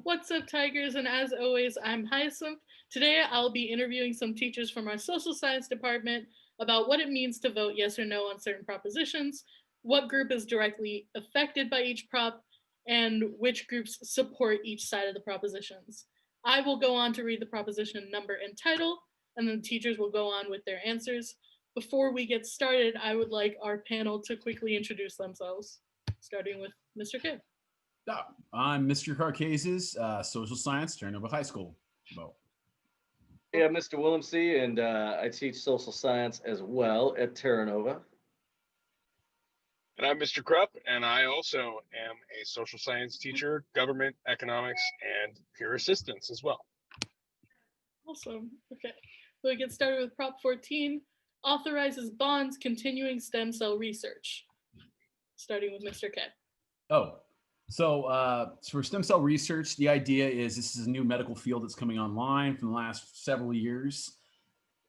What's up, Tigers? And as always, I'm Hyacinth. Today, I'll be interviewing some teachers from our social science department about what it means to vote yes or no on certain propositions, what group is directly affected by each prop, and which groups support each side of the propositions. I will go on to read the proposition number and title, and then the teachers will go on with their answers. Before we get started, I would like our panel to quickly introduce themselves, starting with Mr. Kidd. I'm Mr. Carcases, social science, Terranova High School. Vote. Yeah, Mr. Willemsey, and I teach social science as well at Terranova. And I'm Mr. Krupp, and I also am a social science teacher, government, economics, and peer assistance as well. Awesome. Okay. So we get started with Prop 14, authorizes bonds continuing stem cell research. Starting with Mr. K. So for stem cell research, the idea is this is a new medical field that's coming online from the last several years.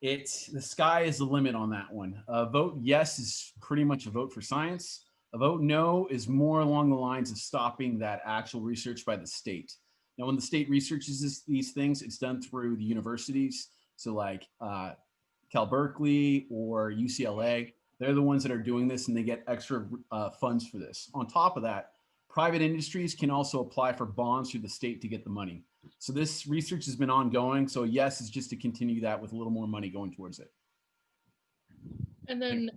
The sky is the limit on that one. A vote yes is pretty much a vote for science. A vote no is more along the lines of stopping that actual research by the state. Now, when the state researches these things, it's done through the universities. So like Cal Berkeley or UCLA, they're the ones that are doing this and they get extra funds for this. On top of that, private industries can also apply for bonds through the state to get the money. So this research has been ongoing. So yes, it's just to continue that with a little more money going towards it. And then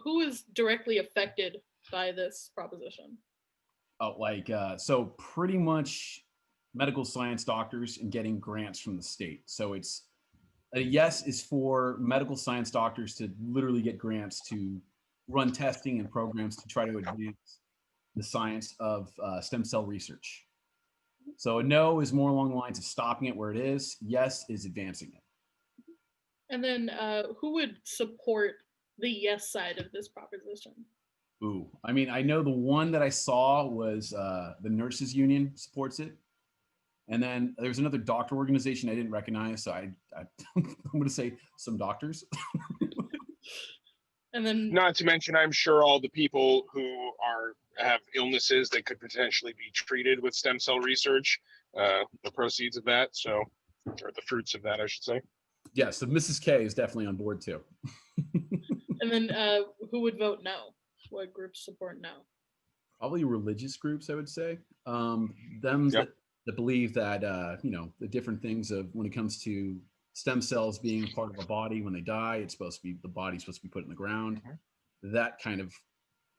who is directly affected by this proposition? So pretty much medical science doctors and getting grants from the state. So it's a yes is for medical science doctors to literally get grants to run testing and programs to try to advance the science of stem cell research. So a no is more along the lines of stopping it where it is. Yes is advancing it. And then who would support the yes side of this proposition? Ooh, I mean, I know the one that I saw was the nurses union supports it. And then there's another doctor organization I didn't recognize. So I'm going to say some doctors. And then, not to mention, I'm sure all the people who have illnesses that could potentially be treated with stem cell research, the proceeds of that, or the fruits of that, I should say. Yeah, so Mrs. K is definitely on board too. And then who would vote no? What groups support no? Probably religious groups, I would say. That believe that the different things of when it comes to stem cells being part of a body when they die, it's supposed to be the body's supposed to be put in the ground. Mm-hmm. That kind of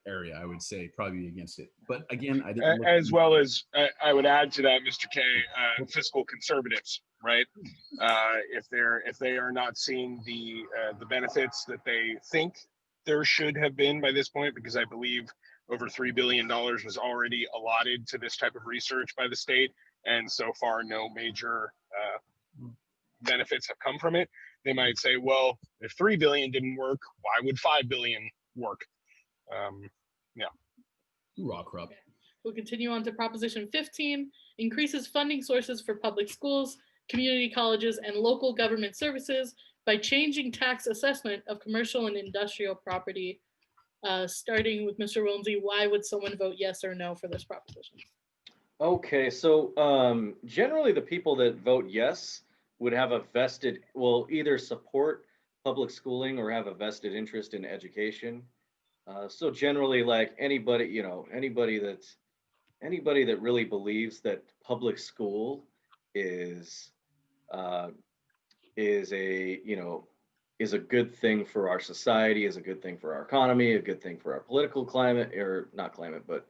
area, I would say, probably be against it. But again, I didn't. As well as I would add to that, Mr. K, fiscal conservatives, right? If they are not seeing the benefits that they think there should have been by this point, because I believe over $3 billion was already allotted to this type of research by the state, and so far no major benefits have come from it. They might say, well, if 3 billion didn't work, why would 5 billion work? Rock rub. Okay. We'll continue on to Proposition 15, increases funding sources for public schools, community colleges, and local government services by changing tax assessment of commercial and industrial property. Starting with Mr. Willemsey, why would someone vote yes or no for this proposition? Okay, so generally the people that vote yes would have will either support public schooling or have a vested interest in education. So generally, like anybody that really believes that public school is a good thing for our society, is a good thing for our economy, a good thing for our political climate, or not climate, but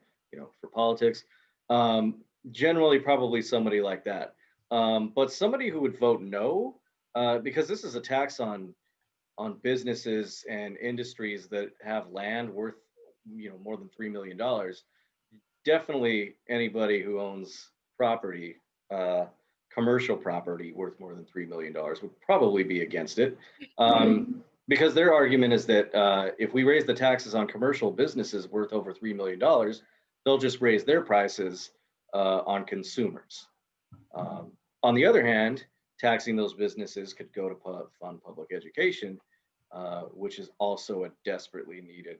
for politics. Generally, probably somebody like that. But somebody who would vote no, because this is a tax on businesses and industries that have land worth more than $3 million. Definitely anybody who owns property, commercial property worth more than $3 million would probably be against it, because their argument is that if we raise the taxes on commercial businesses worth over $3 million, they'll just raise their prices on consumers. On the other hand, taxing those businesses could go to fund public education, which is also a desperately needed,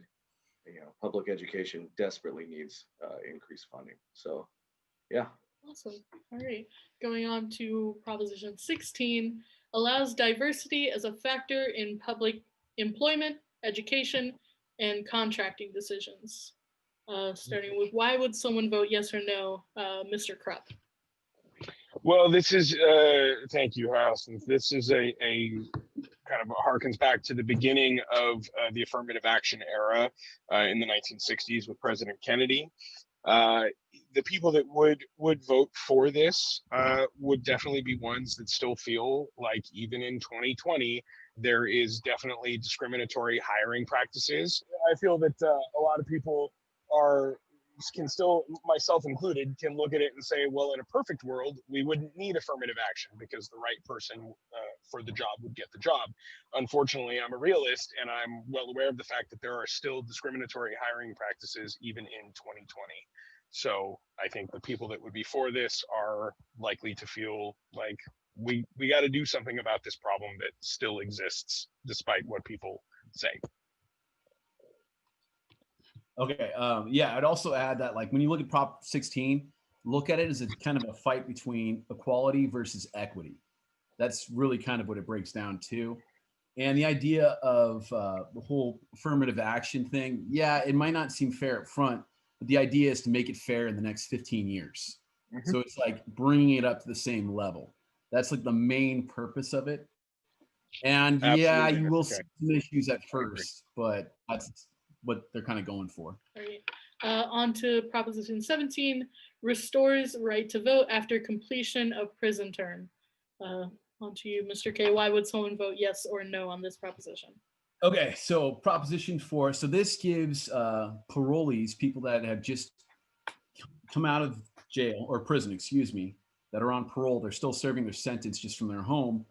public education desperately needs increased funding. So, yeah, Awesome. All right. Going on to Proposition 16, allows diversity as a factor in public employment, education, and contracting decisions. Starting with why would someone vote yes or no, Mr. Krupp? Well, this is, thank you, Harrison. This is a kind of harkens back to the beginning of the affirmative action era in the 1960s with President Kennedy. The people that would vote for this would definitely be ones that still feel like even in 2020 there is definitely discriminatory hiring practices. I feel that a lot of people are can still, myself included, can look at it and say, well, in a perfect world, we wouldn't need affirmative action because the right person for the job would get the job. Unfortunately, I'm a realist and I'm well aware of the fact that there are still discriminatory hiring practices even in 2020. So I think the people that would be for this are likely to feel like we got to do something about this problem that still exists despite what people say. Okay. Yeah, I'd also add that, like, when you look at Prop 16, look at it as a kind of a fight between equality versus equity. That's really kind of what it breaks down to. And the idea of the whole affirmative action thing, yeah, it might not seem fair up front, but the idea is to make it fair in the next 15 years. Mhm. So it's like bringing it up to the same level. That's like the main purpose of it. And yeah, Absolutely, you Mr. will K. see some issues at I agree. first, but that's what they're kind of going for. All right. On to Proposition 17, restores right to vote after completion of prison term. On to you, Mr. K. Why would someone vote yes or no on this proposition? Okay, so Proposition 4. So this gives parolees, people that have just come out of jail or prison, excuse me, that are on parole, they're still serving their sentence just from their home,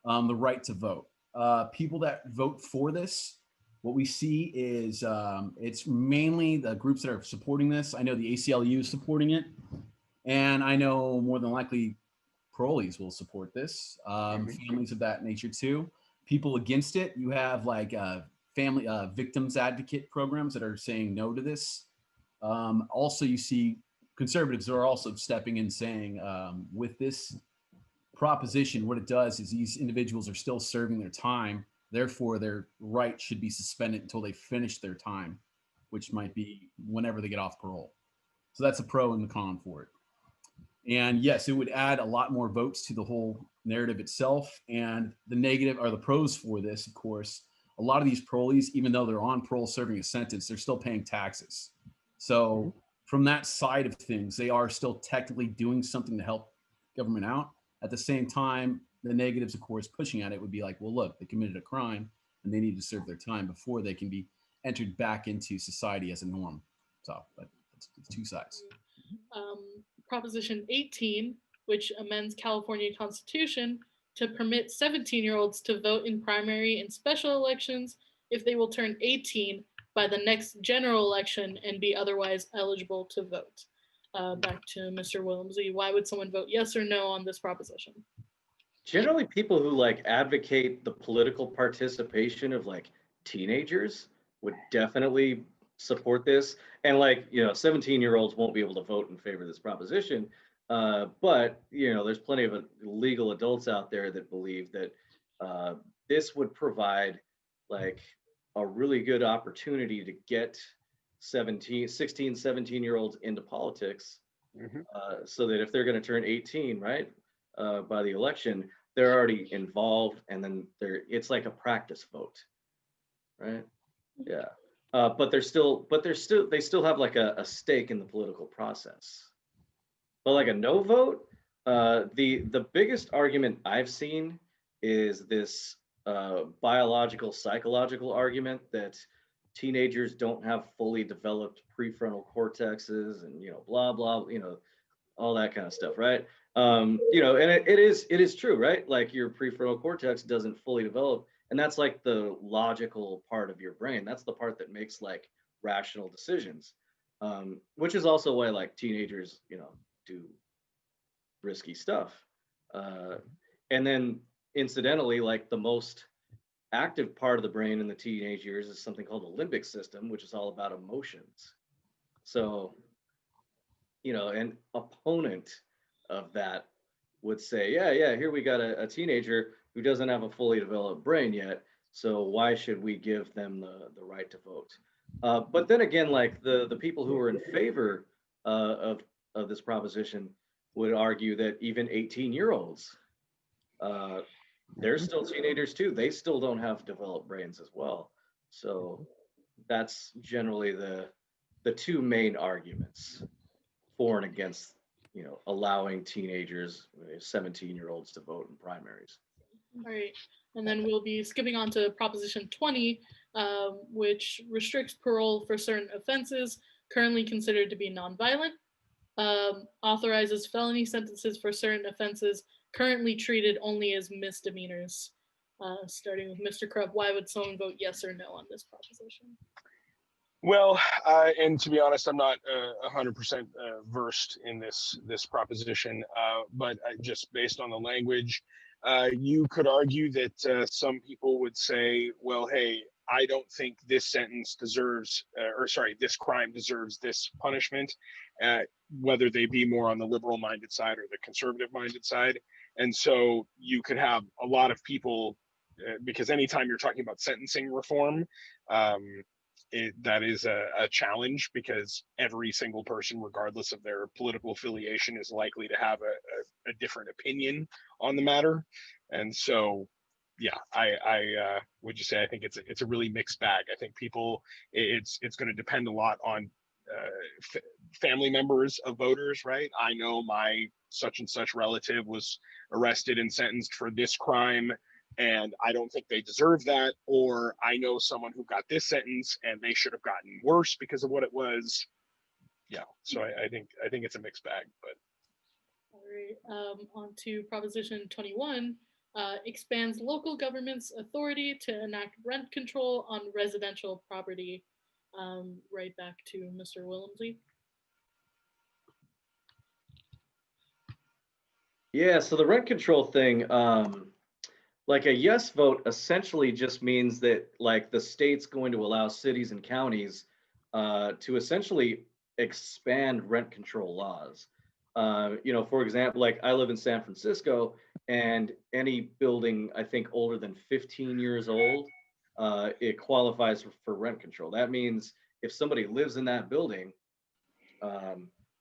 the right to vote. People that vote for this, what we see is it's mainly the groups that are supporting this. I know the ACLU is supporting it, and I know more than likely parolees will support this. Families of that nature too. People against it, you have like family victims advocate programs that are saying no to this. Also, you see conservatives are also stepping in saying with this proposition, what it does is these individuals are still serving their time. Therefore, their right should be suspended until they finish their time, which might be whenever they get off parole. So that's a pro and the con for it. And yes, it would add a lot more votes to the whole narrative itself. And the negative or the pros for this, of course, a lot of these parolees, even though they're on parole serving a sentence, they're still paying taxes. So from that side of things, they are still technically doing something to help government out. At the same time, the negatives, of course, pushing at it would be like, well, look, they committed a crime and they need to serve their time before they can be entered back into society as a norm. So, but it's two sides. Proposition 18, which amends California Constitution to permit 17-year-olds to vote in primary and special elections if they will turn 18 by the next general election and be otherwise eligible to vote. Back to Mr. Williamsy. Why would someone vote yes or no on this proposition? Generally, people who like advocate the political participation of like teenagers would definitely support this. And like, 17-year-olds won't be able to vote in favor of this proposition. But, there's plenty of legal adults out there that believe that this would provide like a really good opportunity to get 16, 17-year-olds into politics so that if they're going to turn 18, right, by the election, they're already involved, and then it's like a practice vote, right? Yeah. But they still have like a stake in the political process. But like a no vote, the biggest argument I've seen is this biological psychological argument that teenagers don't have fully developed prefrontal cortexes and blah blah, all that kind of stuff, right? And it is true, right? Like your prefrontal cortex doesn't fully develop, and that's like the logical part of your brain. That's the part that makes like rational decisions, which is also why like teenagers, do risky stuff. And then incidentally, like the most active part of the brain in the teenage years is something called the limbic system, which is all about emotions. So, an opponent of that would say, yeah, here we got a teenager who doesn't have a fully developed brain yet, so why should we give them the right to vote? But then again, like the people who are in favor of this proposition would argue that even 18-year-olds, uh, they're still teenagers too. They still don't have developed brains as well. So that's generally the two main arguments for and against, allowing teenagers, 17-year-olds to vote in primaries. All right. And then we'll be skipping on to Proposition 20, which restricts parole for certain offenses currently considered to be nonviolent, authorizes felony sentences for certain offenses currently treated only as misdemeanors. Starting with Mr. Krupp, why would someone vote yes or no on this proposition? Well, and to be honest, I'm not 100% versed in this proposition, but just based on the language, you could argue that some people would say, well, hey, I don't think this sentence deserves, this crime deserves this punishment, whether they be more on the liberal-minded side or the conservative-minded side. And so you could have a lot of people, because anytime you're talking about sentencing reform, that is a challenge, because every single person, regardless of their political affiliation, is likely to have a different opinion on the matter. And so, yeah, I would just say I think it's a really mixed bag. I think it's going to depend a lot on family members of voters, right? I know my such and such relative was arrested and sentenced for this crime, and I don't think they deserve that. Or I know someone who got this sentence and they should have gotten worse because of what it was. Yeah, so I think it's a mixed bag. But all right, on to Proposition 21, expands local government's authority to enact rent control on residential property. Right back to Mr. Willemsey. Yeah, so the rent control thing, like a yes vote essentially just means that like the state's going to allow cities and counties to essentially expand rent control laws. For example, like I live in San Francisco, and any building I think older than 15 years old, it qualifies for rent control. That means if somebody lives in that building,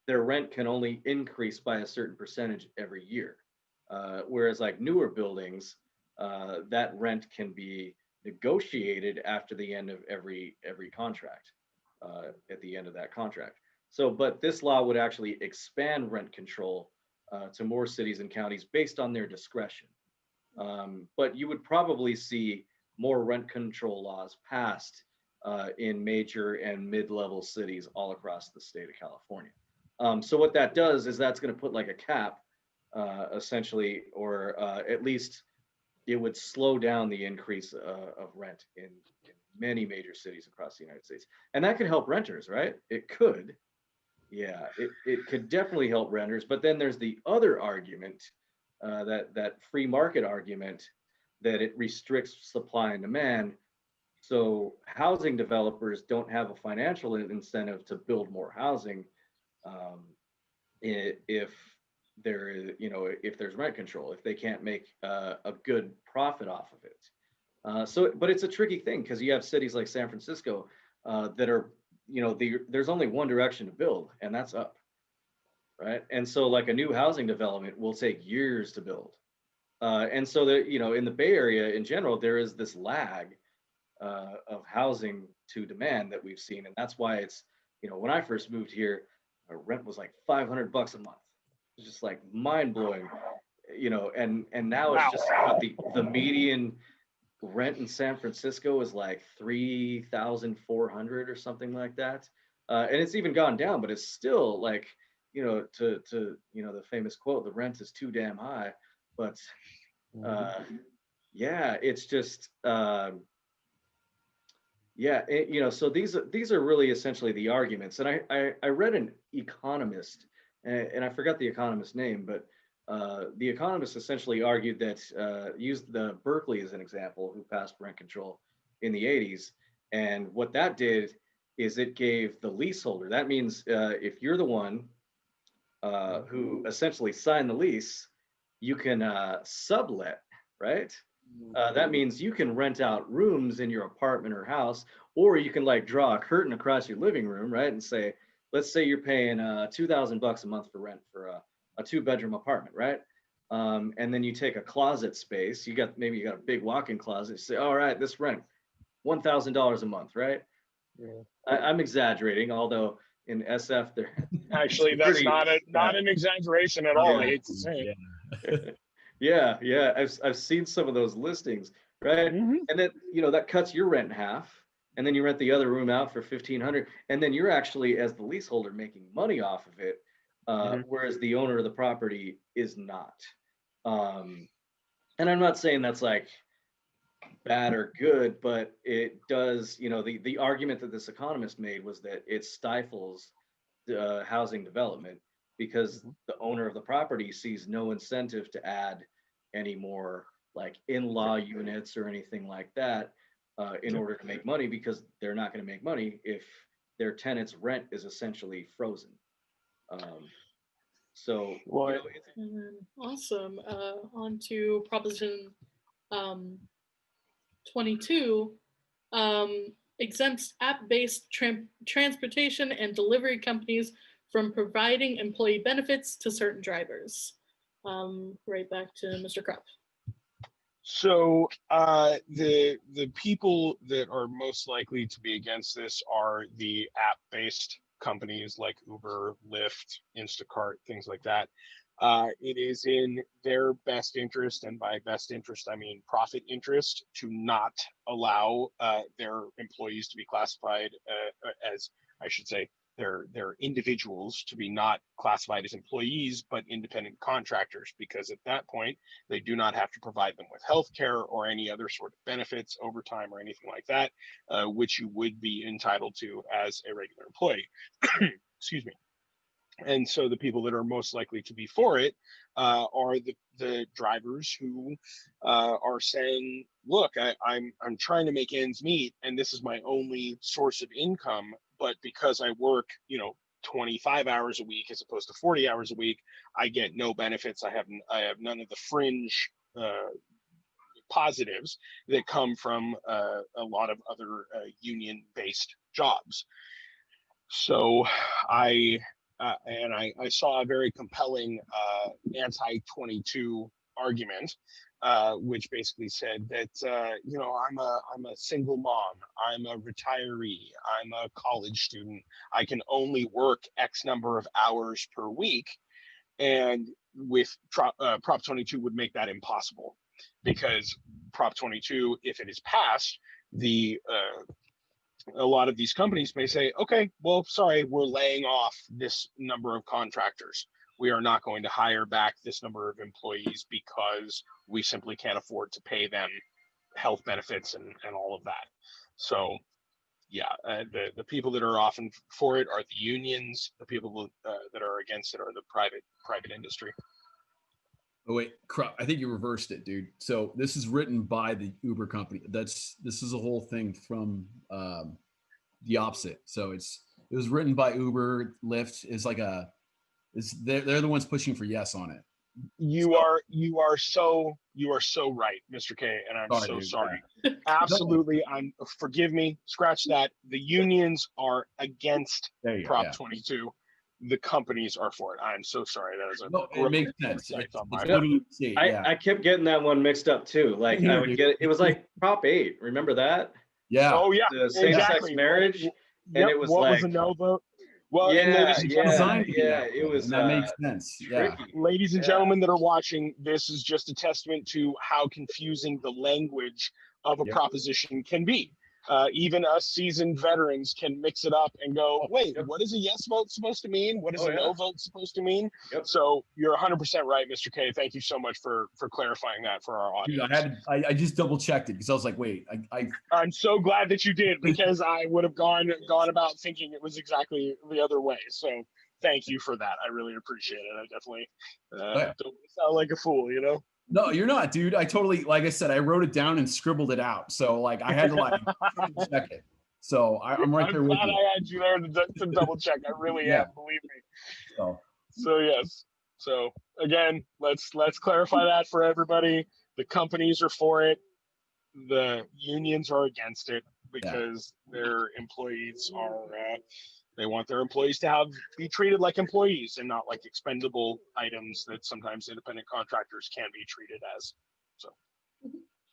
their rent can only increase by a certain percentage every year. Whereas like newer buildings, that rent can be negotiated after the end of every contract, at the end of that contract. So, but this law would actually expand rent control to more cities and counties based on their discretion. But you would probably see more rent control laws passed in major and mid-level cities all across the state of California. So what that does is that's going to put like a cap, essentially, or at least it would slow down the increase of rent in many major cities across the United States. And that could help renters, right? It could. Yeah, it could definitely help renters. But then there's the other argument, that free market argument, that it restricts supply and demand. So housing developers don't have a financial incentive to build more housing, if there is, if there's rent control, if they can't make a good profit off of it. But it's a tricky thing because you have cities like San Francisco that are, there's only one direction to build, and that's up, right? And so like a new housing development will take years to build. And so that, in the Bay Area in general, there is this lag of housing to demand that we've seen. And that's why it's, when I first moved here, rent was like $500 a month. It's just like mind blowing, and now it's just the median rent in San Francisco is like 3,400 or something like that. And it's even gone down, but it's still like, to the famous quote, the rent is too damn high. But yeah, it's just, so these are really essentially the arguments. And I read an economist, and I forgot the economist's name, but the economist essentially argued that, used the Berkeley as an example, who passed rent control in the 80s. And what that did is it gave the leaseholder, that means if you're the one who essentially sign the lease, you can sublet, right? That means you can rent out rooms in your apartment or house, or you can like draw a curtain across your living room, right? And say, let's say you're paying $2,000 a month for rent for a 2-bedroom apartment, right? And then you take a closet space. Maybe you got a big walk-in closet. You say, all right, this rent $1,000 a month, right? Yeah. I'm exaggerating, although in SF there Actually, that's not an exaggeration at all. I hate to say it. yeah. I've seen some of those listings, right? Mhm. And then that cuts your rent in half, and then you rent the other room out for 1,500, and then you're actually, as the leaseholder, making money off of it, whereas the owner of the property is not. And I'm not saying that's like bad or good, but it does, the argument that this economist made was that it stifles housing development because the owner of the property sees no incentive to add any more like in-law units or anything like that in order to make money, because they're not going to make money if their tenant's rent is essentially frozen. Well, Awesome. On to Proposition 22. Exempts app-based transportation and delivery companies from providing employee benefits to certain drivers. Right back to Mr. Krupp. So the people that are most likely to be against this are the app-based companies like Uber, Lyft, Instacart, things like that. It is in their best interest, and by best interest, I mean profit interest, to not allow their employees to be classified as, I should say, their individuals to be not classified as employees, but independent contractors, because at that point, they do not have to provide them with health care or any other sort of benefits, overtime, or anything like that, which you would be entitled to as a regular employee. Excuse me. And so the people that are most likely to be for it are the drivers who are saying, look, I'm trying to make ends meet, and this is my only source of income. But because I work, 25 hours a week as opposed to 40 hours a week, I get no benefits. I have none of the fringe positives that come from a lot of other union-based jobs. So I saw a very compelling anti-22 argument, which basically said that I'm a single mom, I'm a retiree, I'm a college student, I can only work X number of hours per week, and with Prop 22 would make that impossible, because Prop 22, if it is passed, a lot of these companies may say, okay, well, sorry, we're laying off this number of contractors. We are not going to hire back this number of employees because we simply can't afford to pay them health benefits and all of that. So yeah, the people that are often for it are the unions. The people that are against it are the private industry. Oh wait, crap! I think you reversed it, dude. So this is written by the Uber company. This is a whole thing from the opposite. So it was written by Uber. Lyft is like they're the ones pushing for yes on it. You are so right, Mr. K, and I'm so sorry. Absolutely, forgive me. Scratch that. The unions are against Prop 22. The companies are for it. I'm so sorry. That is it makes sense. I kept getting that one mixed up too. Like I would get it was like Prop 8. Remember that? Yeah. Oh yeah. The same-sex marriage, and it was what like was a no vote? Well, yeah, ladies and gentlemen, it was that makes sense. Yeah. Ladies and gentlemen that are watching, this is just a testament to how confusing the language of a proposition can be. Even us seasoned veterans can mix it up and go, wait, what is a yes vote supposed to mean? What is a no vote supposed to mean? So you're 100% right, Mr. K. Thank you so much for clarifying that for our audience. Dude, I just double checked it because I was like, wait, I'm so glad that you did, because I would have gone about thinking it was exactly the other way. So thank you for that. I really appreciate it. I definitely don't sound like a fool, No, you're not, dude. I totally, like I said, I wrote it down and scribbled it out. So like I had to check it. So I'm right there with you. I had you there to double check. I really am, believe me. So yes. So again, let's clarify that for everybody. The companies are for it. The unions are against it because their employees are they want their employees to be treated like employees and not like expendable items that sometimes independent contractors can be treated as. So.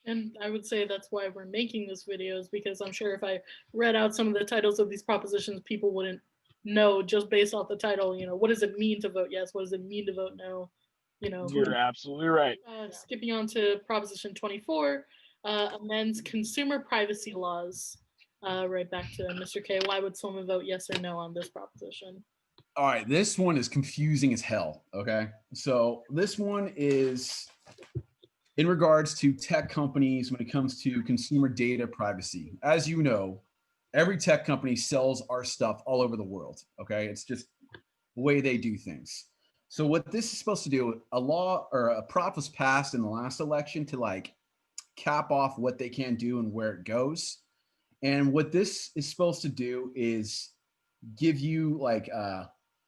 And I would say that's why we're making this video, is because I'm sure if I read out some of the titles of these propositions, people wouldn't know just based off the title, what does it mean to vote yes? What does it mean to vote no? You're absolutely right. Skipping on to Proposition 24, amends consumer privacy laws. Right back to Mr. K. Why would someone vote yes or no on this proposition? All right, this one is confusing as hell. Okay, so this one is in regards to tech companies when it comes to consumer data privacy. As you know, every tech company sells our stuff all over the world. Okay, it's just the way they do things. So what this is supposed to do, a law or a prop was passed in the last election to like cap off what they can do and where it goes. And what this is supposed to do is give you like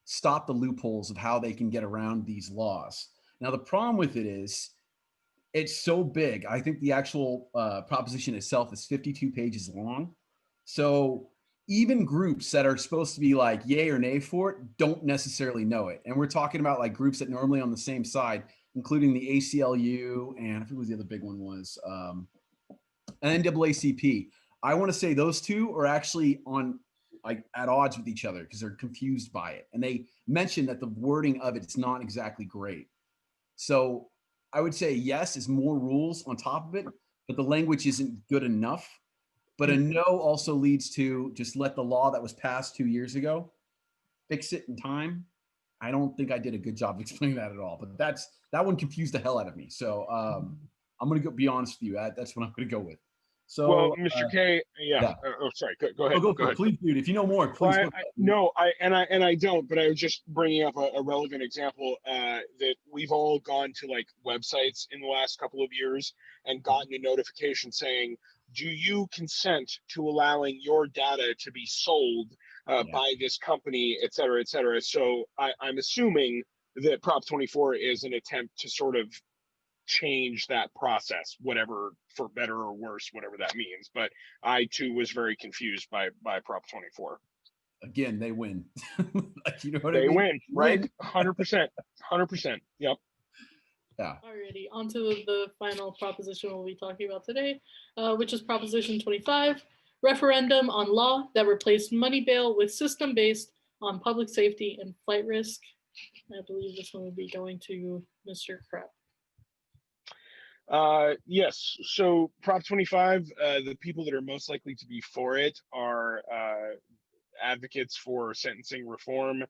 stop the loopholes of how they can get around these laws. Now the problem with it is it's so big. I think the actual proposition itself is 52 pages long. So even groups that are supposed to be like yay or nay for it don't necessarily know it. And we're talking about like groups that normally on the same side, including the ACLU and I forget what the other big one was, NAACP. I want to say those two are actually on like at odds with each other because they're confused by it. And they mentioned that the wording of it is not exactly great. So I would say yes is more rules on top of it, but the language isn't good enough. But a no also leads to just let the law that was passed 2 years ago fix it in time. I don't think I did a good job of explaining that at all, but that one confused the hell out of me. So I'm gonna be honest with you. That's what I'm gonna go with. So well, Mr. K, yeah. Sorry. Go ahead. Go ahead. Please, dude. If you know more, please. Well, I don't. But I was just bringing up a relevant example that we've all gone to like websites in the last couple of years and gotten a notification saying, "Do you consent to allowing your data to be sold by this company, et cetera, et cetera?" So I'm assuming that Prop 24 is an attempt to sort of change that process, whatever, for better or worse, whatever that means. But I too was very confused by Prop 24. Again, they win. Like, you know what they I mean? Win, right? 100%. 100%. Yep. Yeah. Alrighty, on to the final proposition we'll be talking about today, which is Proposition 25, referendum on law that replaced money bail with system based on public safety and flight risk. I believe this one will be going to Mr. Krepp. Yes. So Prop 25, the people that are most likely to be for it are advocates for sentencing reform,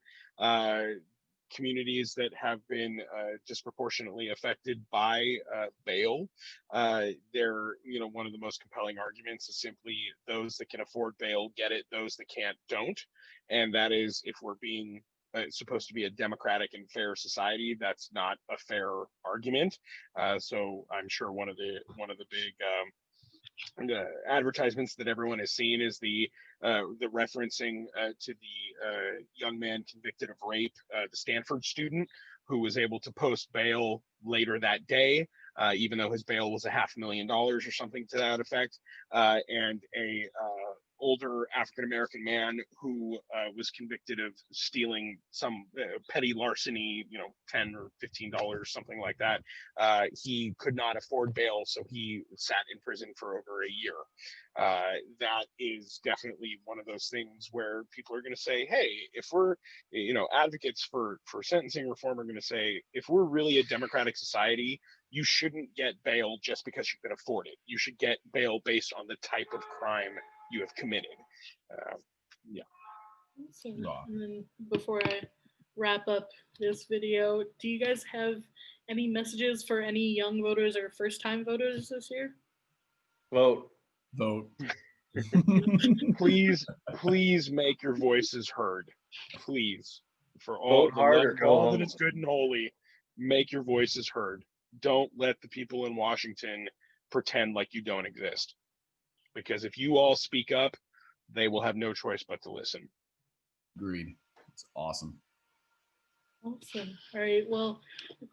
communities that have been disproportionately affected by bail. They're, one of the most compelling arguments is simply those that can afford bail get it, those that can't don't. And that is, if we're being it's supposed to be a democratic and fair society, that's not a fair argument. So I'm sure one of the big advertisements that everyone has seen is the referencing to the young man convicted of rape, the Stanford student who was able to post bail later that day, even though his bail was $500,000 or something to that effect, and a older African-American man who was convicted of stealing some petty larceny, $10 or $15, something like that. He could not afford bail, so he sat in prison for over a year. That is definitely one of those things where people are going to say, hey, if we're, advocates for sentencing reform are going to say, if we're really a democratic society, you shouldn't get bail just because you can afford it. You should get bail based on the type of crime you have committed. Yeah. So, and then before I wrap up this video, do you guys have any messages for any young voters or first-time voters this year? Vote. Please make your voices heard. Please, for all vote hard or go home. That it's good and holy, make your voices heard. Don't let the people in Washington pretend like you don't exist. Because if you all speak up, they will have no choice but to listen. Agreed. It's awesome. Awesome. All right. Well,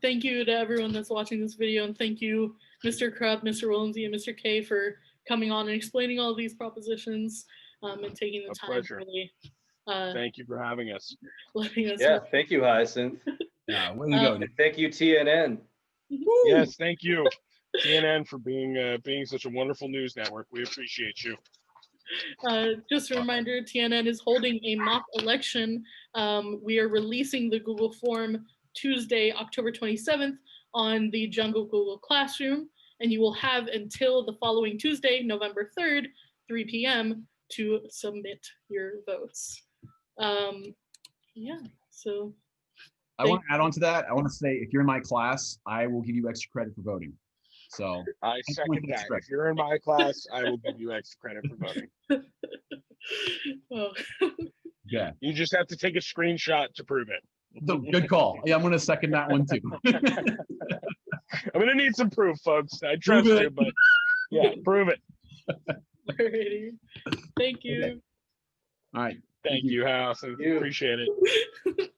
thank you to everyone that's watching this video, and thank you, Mr. Krupp, Mr. Williamsy, and Mr. K, for coming on and explaining all of these propositions and taking the A time pleasure. to really Thank you for having us. letting us Yeah, know. thank you, Hyacinth. Yeah, way to go. And thank you, TNN. Yes, thank you, TNN, for being such a wonderful news network. We appreciate you. Just a reminder, TNN is holding a mock election. We are releasing the Google form Tuesday, October 27th on the Jungle Google Classroom, and you will have until the following Tuesday, November 3rd, 3 p.m. to submit your votes. Yeah, so. I want to add on to that. I want to say, if you're in my class, I will give you extra credit for voting. So I second that. If you're in my class, I will give you extra credit for voting. Oh. yeah, You just have to take a screenshot to prove it. good call. Yeah, I'm going to second that one too. I'm gonna need some proof, folks. I trust you, but yeah, prove it. Alrighty. Thank you. Okay. All right. Thank you, House. I appreciate it.